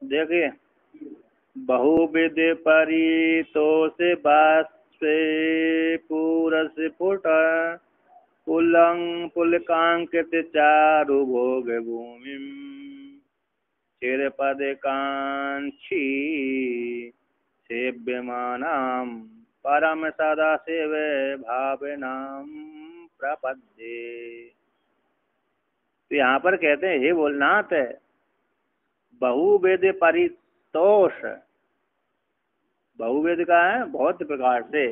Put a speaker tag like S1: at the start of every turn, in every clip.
S1: देखिए, बहुविध परितोष बाष्पे पूरस स्फुट पुलकांकित चारु भोग भूमि चिरपद कांक्षी सेव्यमानां परम सदा शिव भावनां प्रपद्ये। तो यहाँ पर कहते हैं, हे भोलेनाथ, बहुवेद परितोष, बहुवेद का है बहुत प्रकार से,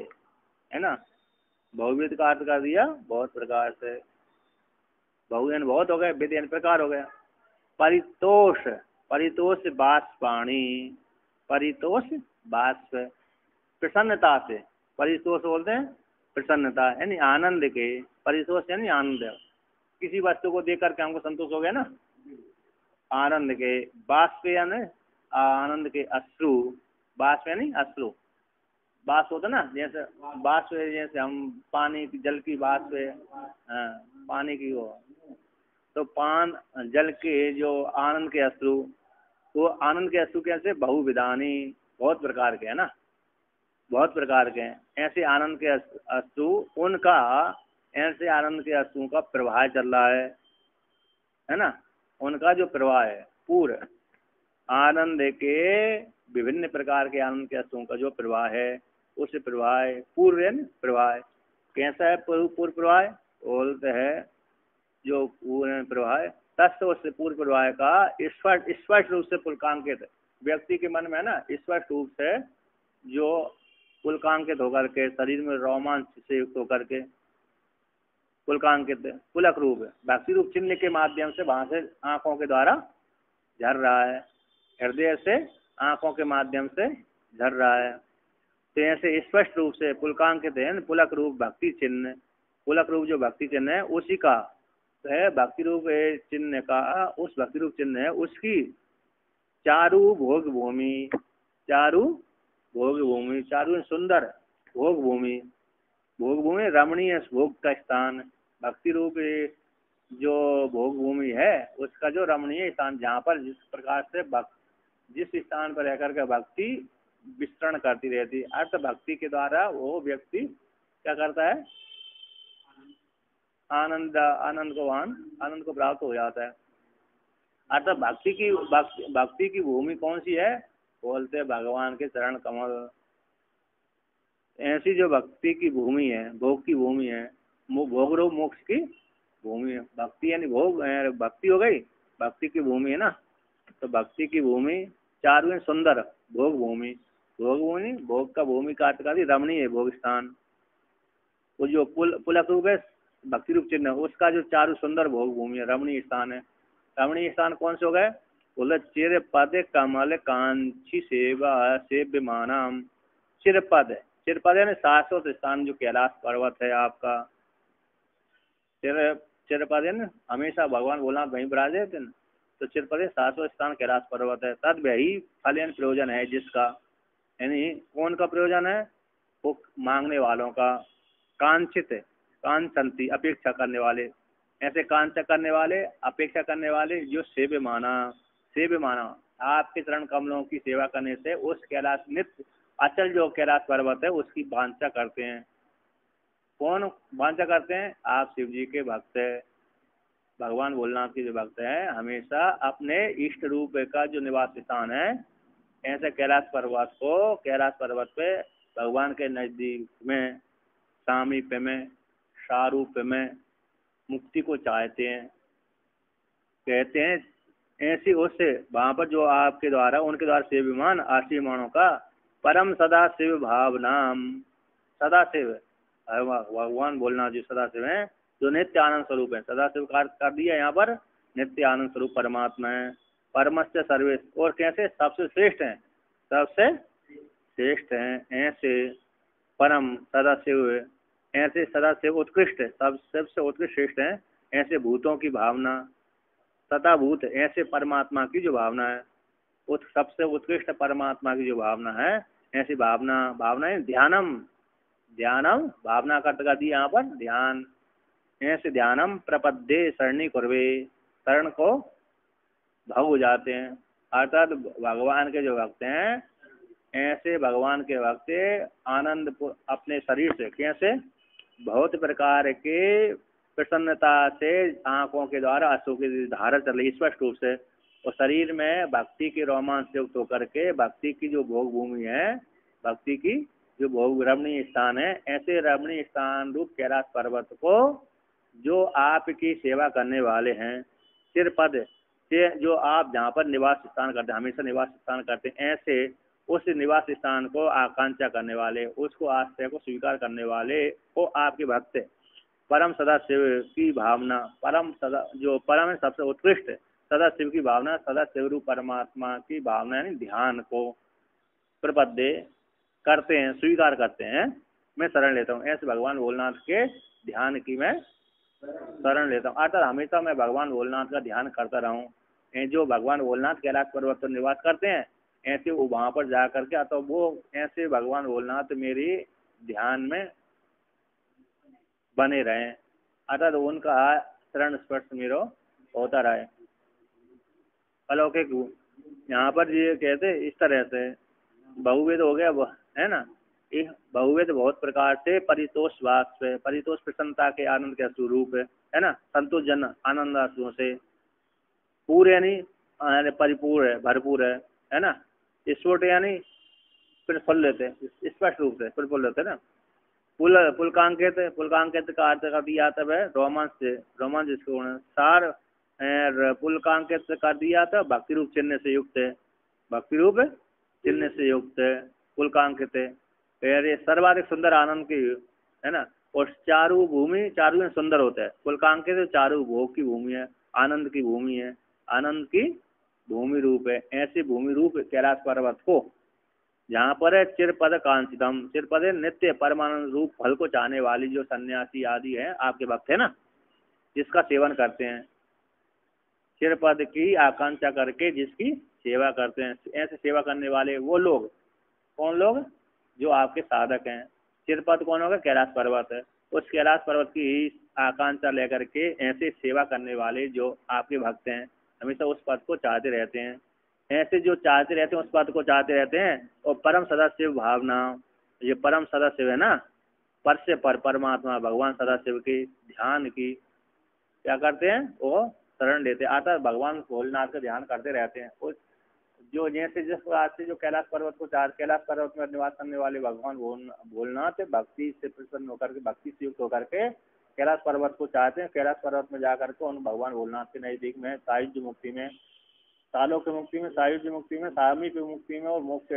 S1: है ना। बहुवेद का अर्थ कर दिया बहुत प्रकार से। बहुजन बहुत हो गए, वेद प्रकार हो गया। परितोष, परितोष बाष्पाणी, परितोष बाष्प, प्रसन्नता से परितोष बोलते हैं। प्रसन्नता यानी आनंद के, परितोष यानी आनंद। किसी वस्तु को देख करके हमको संतोष हो गया ना, आनंद के। बाष्प यानी आनंद के अश्रु, बाष्प यानी अश्रु। बाष्प होता ना, जैसे बाष्प, जैसे हम पानी की, जल की बाष्प, पानी की हो, तो जल के जो आनंद के अश्रु, वो आनंद के अश्रु कैसे, बहुविधानी, बहुत प्रकार के, है ना, बहुत प्रकार के हैं। ऐसे आनंद के अश्रु, उनका, ऐसे आनंद के अश्रुओं का प्रवाह चल रहा है ना। उनका जो प्रवाह है, पूर्ण आनंद के, विभिन्न प्रकार के आनंद के अश्रुओं का जो प्रवाह है, उस प्रवाह, पूर्ण प्रवाह कैसा है, पूर्ण प्रवाह बोलते हैं, जो पूर्ण प्रवाह तत्व, उससे पूर्ण प्रवाह का स्पष्ट रूप से पुलकांकित व्यक्ति के मन में, है ना, स्पष्ट रूप से जो पुलकांकित होकर के, शरीर में रोमांच से युक्त होकर के, पुलकांकित पुलक रूप भक्ति रूप चिन्ह के माध्यम से वहां से आंखों के द्वारा झर रहा है, हृदय से आंखों के माध्यम से झर रहा है। तो ऐसे स्पष्ट रूप से पुलकांकित है, पुलक रूप भक्ति चिन्ह, पुलक रूप जो भक्ति चिन्ह है उसी का है, भक्ति रूप चिन्ह का, उस भक्ति रूप चिन्ह है उसकी चारु भोग भूमि, चारु भोग भूमि, चारु सुंदर भोग भूमि, भोग भूमि रमणीय भोग का स्थान, भक्ति रूप जो भोग भूमि है उसका जो रमणीय स्थान, जहाँ पर जिस प्रकार से जिस स्थान पर रहकर के भक्ति विस्तरण करती रहती है, अर्थ भक्ति के द्वारा वो व्यक्ति क्या करता है, आनंद को प्राप्त हो जाता है। अर्थात भक्ति की भूमि कौन सी है, बोलते भगवान के चरण कमल। ऐसी जो भक्ति की भूमि है, भोग की भूमि है, भोग रूप मोक्ष की भूमि है। भक्ति यानी भोग, भक्ति हो गई, भक्ति की भूमि है ना। तो भक्ति की भूमि चारवें सुंदर भोग भूमि, भोग भूमि, भोग का भूमि का रमणीय भोग स्थान, वो जो पुलक रूप है भक्ति रूप चिन्ह, उसका जो चारु सुंदर भोग भूमि है, रमणीय स्थान है। रमणीय स्थान कौन से हो गए, बोले चिर पद कमल कांची सेवा सेव्यमानम। चिरपद, चिरपद यानी शाश्वत स्थान, जो कैलाश पर्वत है आपका। चिरपद यानी हमेशा भगवान भोलेनाथ वहीं विराजे थे ना, तो चिरपद शाश्वत स्थान कैलाश पर्वत है। तद वही फल यानी प्रयोजन है जिसका, यानी कौन का प्रयोजन है, वो मांगने वालों का। कांचित, कांचंती अपेक्षा करने वाले, ऐसे कांचा करने वाले, अपेक्षा करने वाले, जो सेव्य माना आपके चरण कमलों की सेवा करने से उस कैलाश नित्य अचल जो कैलाश पर्वत है उसकी वांछा करते हैं। कौन वांछा करते हैं, आप शिव जी के भक्त है, भगवान भोलेनाथ के जो भक्त हैं, हमेशा अपने इष्ट रूप का जो निवास स्थान है, ऐसे कैलाश पर्वत पे भगवान के नजदीक में, सामीप्य में, सारूप्य में मुक्ति को चाहते हैं। कहते हैं ऐसी उससे वहां पर जो आपके द्वारा, उनके द्वारा सेव्यमान आशीमानों का परम सदा शिव भावनाम, सदा शिव भगवान भोलेनाथ जी सदा शिव है, जो नित्य आनंद स्वरूप है। सदा शिव कर दिया यहाँ पर, नित्य आनंद स्वरूप परमात्मा है। परमस्य सर्वेश, और कैसे सबसे श्रेष्ठ है, सबसे श्रेष्ठ है। ऐसे परम सदा शिव, ऐसे सदा शिव उत्कृष्ट, सबसे उत्कृष्ट श्रेष्ठ है। ऐसे भूतों की भावना, सदा भूत, ऐसे परमात्मा की जो भावना है, सबसे उत्कृष्ट परमात्मा की जो भावना है, ऐसी भावना है ध्यानम, भावना का अर्थ दी यहाँ पर ध्यान। ऐसे ध्यानम प्रपद्ये शरणी कुर्वे, शरण को भाव हो जाते हैं, अर्थात भगवान के जो भक्त हैं ऐसे भगवान के भक्त आनंद अपने शरीर से कैसे बहुत प्रकार के प्रसन्नता से आंखों के द्वारा अश्रु की धारा चल रही स्पष्ट रूप से, और शरीर में भक्ति के रोमांच से युक्त होकर के भक्ति की जो भोग भूमि है, भक्ति की जो भोग रमणीय स्थान है, ऐसे रमणीय स्थान रूप कैलाश पर्वत को जो आपकी सेवा करने वाले हैं, सिर पद से जो आप जहाँ पर निवास स्थान करते हैं, हमेशा निवास स्थान करते हैं, ऐसे उस निवास स्थान को आकांक्षा करने वाले, उसको आश्रय को स्वीकार करने वाले को आपके भक्त परम सदाशिव की भावना, परम सदा जो परम है सबसे उत्कृष्ट सदाशिव की भावना, सदाशिव रूप परमात्मा की भावना यानी ध्यान को प्रपद्य करते हैं, स्वीकार करते हैं, मैं शरण लेता हूँ। ऐसे भगवान भोलेनाथ के ध्यान की मैं शरण लेता हूँ। अर्थात हमेशा मैं भगवान भोलेनाथ का ध्यान करता रहूँ। जो भगवान भोलेनाथ कैलाश पर्वत पर निवास करते हैं ऐसे वो वहाँ पर जा करके, अथवा वो ऐसे भगवान भोलेनाथ मेरी ध्यान में बने रहें, अर्थात उनका शरण स्पर्श मेरो होता रहे। अलौकिक यहाँ पर ये कहते इस तरह से बहुवेद हो गया है ना, एक बहुवेद बहुत प्रकार से परितोष वास है, परितोष प्रसन्नता के आनंद के स्वरूप है ना, संतोषजन आनंद आंसुओं से पूरे यानी परिपूर्ण है, भरपूर है ना, स्फुट यानी प्रफुल्लित है, स्पष्ट रूप से प्रफुल्लित है ना, पुलकांकित, पुलकांकित का अर्थ कर दिया तब है रोमांच से, रोमांच जिसको सार पुलकांकित कर दिया था भक्ति रूप चिन्ह से युक्त है, भक्ति रूप चिन्ह से युक्त है पुलकांकित है, फिर सर्वाधिक सुंदर आनंद की है ना, और चारु भूमि, चारु में सुंदर होता है, पुलकांकित चारु भोग की भूमि है, आनंद की भूमि है, आनंद की भूमि रूप है। ऐसे भूमि रूप कैलाश पर्वत को जहाँ पर है चिरपद कांचितम, चिरपद नित्य परमानंद रूप फल को चाहने वाली जो सन्यासी आदि है आपके भक्त है ना, जिसका सेवन करते हैं, चिरपद की आकांक्षा करके जिसकी सेवा करते हैं, ऐसे सेवा करने वाले वो लोग, कौन लोग, जो आपके साधक हैं। चिरपद कौन होगा, कैलाश पर्वत है, उस कैलाश पर्वत की आकांक्षा लेकर के ऐसे सेवा करने वाले जो आपके भक्त हैं, हमेशा उस पद को चाहते रहते हैं, ऐसे जो चाहते रहते हैं उस पद को चाहते रहते हैं, और परम सदाशिव भावना, ये परम सदाशिव है ना, पर से पर परमात्मा भगवान सदाशिव के ध्यान की क्या करते हैं, वो शरण लेते हैं, अर्थात भगवान भोलेनाथ का ध्यान करते रहते हैं। उस जो जैसे जिस प्रकार से जो कैलाश पर्वत को चार, कैलाश पर्वत में निवास करने वाले भगवान भोलेनाथ भक्ति से प्रसन्न होकर के, भक्ति से युक्त होकर के कैलाश पर्वत को चाहते हैं, कैलाश पर्वत में जाकर के उन भगवान भोलेनाथ के नजदीक में सायुज्य मुक्ति में, सालों की मुक्ति में, सायुज्य मुक्ति में, सामीप्य मुक्ति में और मोक्ष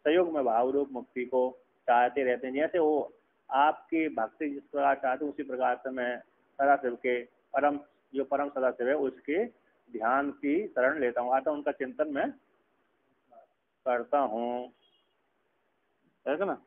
S1: संयोग में भाव रूप मुक्ति को चाहते रहते हैं। जैसे वो आपके भक्ति जिस प्रकार चाहते हैं उसी प्रकार से मैं सदाशिव के परम जो परम सदाशिव है उसके ध्यान की शरण लेता हूँ, आता उनका चिंतन मैं करता हूँ, है ना।